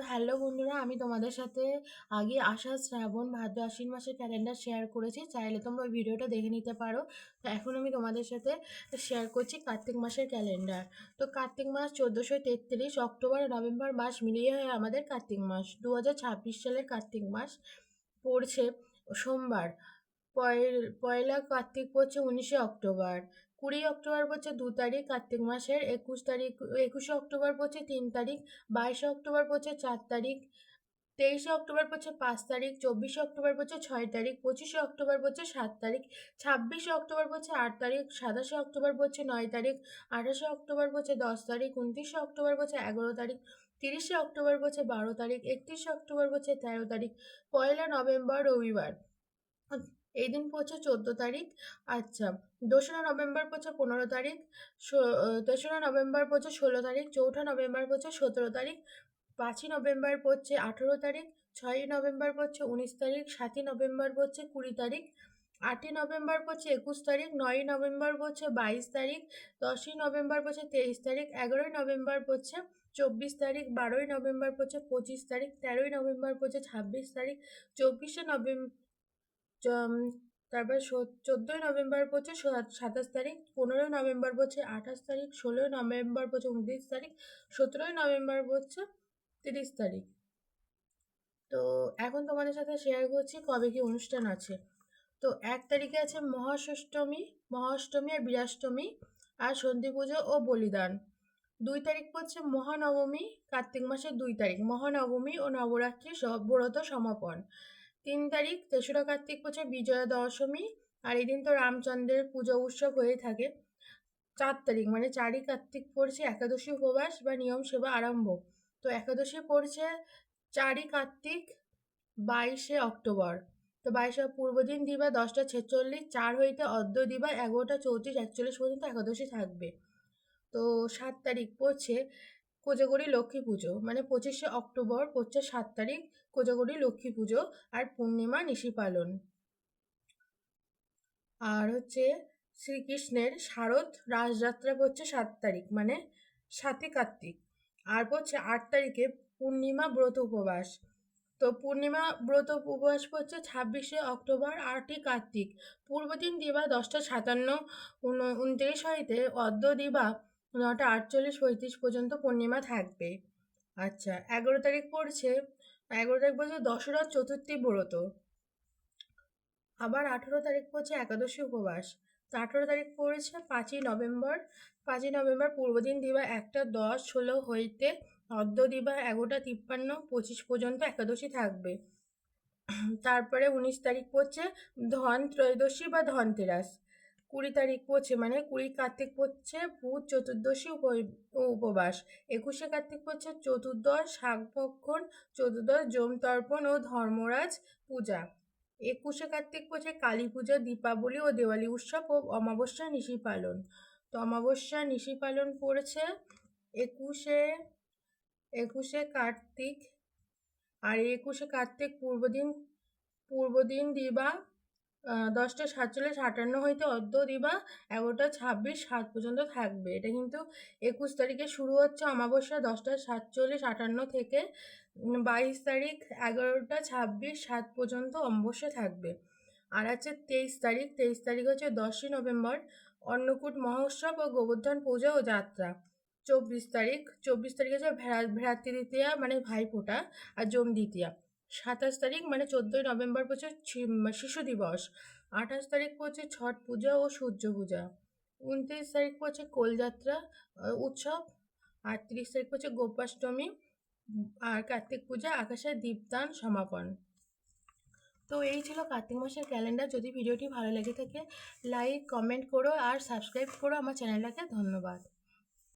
Hello বন্ধুরা, আমি তোমাদের সাথে আগে আষাঢ় শ্রাবণ ভাদ্র আশ্বিন মাসের ক্যালেন্ডার শেয়ার করেছি। চাইলে তোমরা ওই ভিডিওটা দেখে নিতে পারো। তো এখন আমি তোমাদের সাথে শেয়ার করছি কার্তিক মাসের ক্যালেন্ডার। তো কার্তিক মাস 1433, অক্টোবর নভেম্বর মাস মিলিয়ে হয় আমাদের কার্তিক মাস। 2026 সালের কার্তিক মাস পড়ছে সোমবার। পয়লা কার্তিক পড়ছে 19শে অক্টোবর। 20 অক্টোবর পড়ছে 2 তারিখ কার্তিক মাসের। 21শে অক্টোবর পড়ছে 3 তারিখ। 22শে অক্টোবর পড়ছে 4 তারিখ। 23শে অক্টোবর পড়ছে 5 তারিখ। 24শে অক্টোবর পড়ছে 6 তারিখ। 25শে অক্টোবর পড়ছে 7 তারিখ। 26শে অক্টোবর পড়ছে 8 তারিখ। 27শে অক্টোবর পড়ছে 9 তারিখ। 28শে অক্টোবর পড়ছে 10 তারিখ। 29শে অক্টোবর পড়ছে 11 তারিখ। 30শে অক্টোবর পড়ছে 12 তারিখ। 31শে অক্টোবর পড়ছে 13 তারিখ। 1 নভেম্বর রবিবার, এই দিন পড়ছে 14 তারিখ। আচ্ছা, 2রা নভেম্বর পড়ছে 15 তারিখ। 3রা নভেম্বর পড়ছে 16 তারিখ। 4ঠা নভেম্বর পড়ছে 17 তারিখ। 5ই নভেম্বর পড়ছে 18 তারিখ। 6ই নভেম্বর পড়ছে 19 তারিখ। 7ই নভেম্বর পড়ছে 20 তারিখ। 8ই নভেম্বর পড়ছে 21 তারিখ। 9ই নভেম্বর পড়ছে 22 তারিখ। 10ই নভেম্বর পড়ছে 23 তারিখ। 11ই নভেম্বর পড়ছে 24 তারিখ। 12ই নভেম্বর পড়ছে 25 তারিখ। 13ই নভেম্বর পড়ছে 26 তারিখ। 24শে নভেম্বর তারপর 14ই নভেম্বর পড়ছে 27 তারিখ। 15ই নভেম্বর পড়ছে 28 তারিখ। 16ই নভেম্বর পড়ছে 29 তারিখ। 17ই নভেম্বর পড়ছে 30 তারিখ। তো এখন তোমাদের সাথে শেয়ার করছি কবে কি অনুষ্ঠান আছে। তো 1 তারিখে আছে মহাষ্টমী আর বীরাষ্টমী আর সন্ধি পুজো ও বলিদান। 2 তারিখ পড়ছে মহানবমী, কার্তিক মাসের 2 তারিখ মহানবমী ও নবরাত্রি ব্রত সমাপন। 3 তারিখ 3রা কার্তিক পড়ছে বিজয়া দশমী, আর এই দিন তো রামচন্দ্রের পুজো উৎসব হয়ে থাকে। 4 তারিখ মানে 4ই কার্তিক পড়ছে একাদশী উপবাস বা নিয়ম সেবা আরম্ভ। তো একাদশী পড়ছে 4ই কার্তিক 22শে অক্টোবর। তো 22শে পূর্বদিন দিবা 10টা 46, 4 হইতে অদ্য দিবা 11টা 34, 41 পর্যন্ত একাদশী থাকবে। তো 7 তারিখ পড়ছে কোজাগরী লক্ষ্মী পুজো, মানে 25শে অক্টোবর পড়ছে 7 তারিখ কোজাগরী লক্ষ্মী পুজো আর পূর্ণিমা নিশি পালন। আর হচ্ছে শ্রীকৃষ্ণের শারদ রাসযাত্রা পড়ছে 7 তারিখ মানে 7ই কার্তিক। আর পড়ছে 8 তারিখে পূর্ণিমা ব্রত উপবাস। তো পূর্ণিমা ব্রত উপবাস পড়ছে 26শে অক্টোবর 8ই কার্তিক। পূর্বদিন দিবা 10টা57, 29 হইতে অদ্য দিবা 9টা 48, 35 পর্যন্ত পূর্ণিমা থাকবে। আচ্ছা, 11 তারিখ পড়ছে দশরথ চতুর্থী ব্রত। আবার 18 তারিখ পড়ছে একাদশী উপবাস। তো 18 তারিখ পড়েছে 5ই নভেম্বর। 5ই নভেম্বর পূর্বদিন দিবা 1টা 10, 16 হইতে অদ্য দিবা 11টা 53, 25 পর্যন্ত একাদশী থাকবে। তারপরে 19 তারিখ পড়ছে ধন ত্রয়োদশী বা ধনতেরাস। 20 তারিখ পড়ছে মানে 20 কার্তিক পড়ছে ভূত চতুর্দশী উপবাস। 21শে কার্তিক পড়ছে চতুর্দশ শাকভক্ষণ, চতুর্দশ যমতর্পণ ও ধর্মরাজ পূজা। 21শে কার্তিক পড়ছে কালী পূজা, দীপাবলি ও দেওয়ালি উৎসব ও অমাবস্যা নিশি পালন। তো অমাবস্যা নিশি পালন পড়েছে 21শে কার্তিক। আর 21শে কার্তিক পূর্বদিন দিবা 10টা 47, 58 হইতে অদ্য দিবা 11টা 26, 7 পর্যন্ত থাকবে। এটা কিন্তু 21 তারিখে শুরু হচ্ছে অমাবস্যা 10টা 47, 58 থেকে 22 তারিখ 11টা 26, 7 পর্যন্ত অমাবস্যা থাকবে। আর আছে 23 তারিখ হচ্ছে 10ই নভেম্বর অন্নকূট মহোৎসব ও গোবর্ধন পূজা ও যাত্রা। 24 তারিখ হচ্ছে ভ্রাতৃদ্বিতীয়া মানে ভাইফোঁটা আর যম দ্বিতীয়া। 27 তারিখ মানে 14ই নভেম্বর পড়ছে শিশু দিবস। 28 তারিখ পড়ছে ছট পূজা ও সূর্য পূজা। 29 তারিখ পড়ছে কোলযাত্রা উৎসব। আর 30 তারিখ পড়ছে গোপাষ্টমী আর কার্তিক পূজা আকাশের দীপদান সমাপন। তো এই ছিল কার্তিক মাসের ক্যালেন্ডার। যদি ভিডিওটি ভালো লেগে থাকে লাইক কমেন্ট করো আর সাবস্ক্রাইব করো আমার চ্যানেলটাকে। ধন্যবাদ।